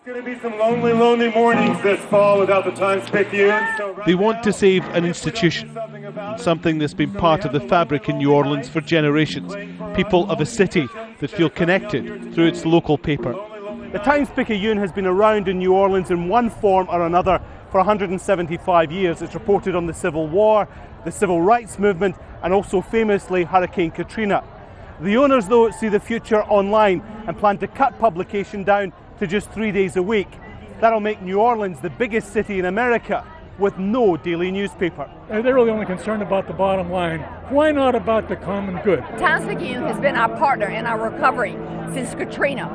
It's going to be some lonely mornings this fall without the Times Picayune. They want to save an institution, something that's been part of the fabric in New Orleans for generations. People of a city that feel connected through its local paper. The Times Picayune has been around in New Orleans in one form or another for 175 years. It's reported on the Civil War, the Civil Rights Movement, and also famously Hurricane Katrina. The owners, though, see the future online and plan to cut publication down to just 3 days a week. That'll make New Orleans the biggest city in America with no daily newspaper. They're really only concerned about the bottom line. Why not about the common good? Times Picayune has been our partner in our recovery since Katrina,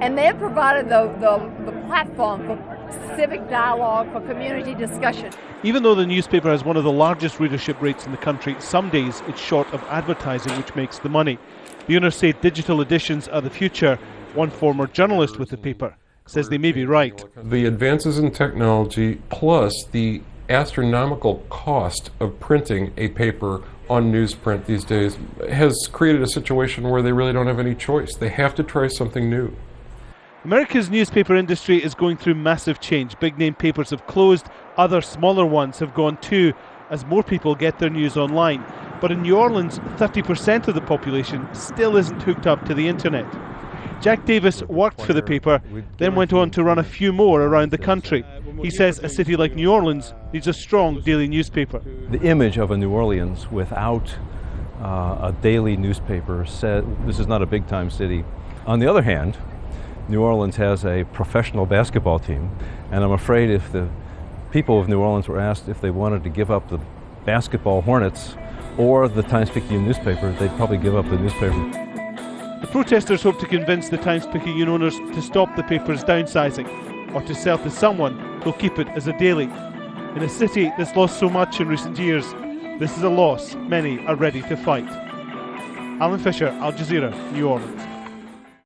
and they have provided the platform for civic dialogue, for community discussion. Even though the newspaper has one of the largest readership rates in the country, some days it's short of advertising, which makes the money. The owners say digital editions are the future. One former journalist with the paper says they may be right. The advances in technology plus the astronomical cost of printing a paper on newsprint these days has created a situation where they really don't have any choice. They have to try something new. America's newspaper industry is going through massive change. Big name papers have closed, other smaller ones have gone too, as more people get their news online. But in New Orleans, 30% of the population still isn't hooked up to the internet. Jack Davis worked for the paper, then went on to run a few more around the country. He says a city like New Orleans needs a strong daily newspaper. The image of a New Orleans without a daily newspaper said this is not a big time city. On the other hand, New Orleans has a professional basketball team, and I'm afraid if the people of New Orleans were asked if they wanted to give up the basketball Hornets or the Times Picayune newspaper, they'd probably give up the newspaper. The protesters hope to convince the Times Picayune owners to stop the paper's downsizing or to sell to someone who'll keep it as a daily. In a city that's lost so much in recent years, this is a loss many are ready to fight. Alan Fisher, Al Jazeera, New Orleans.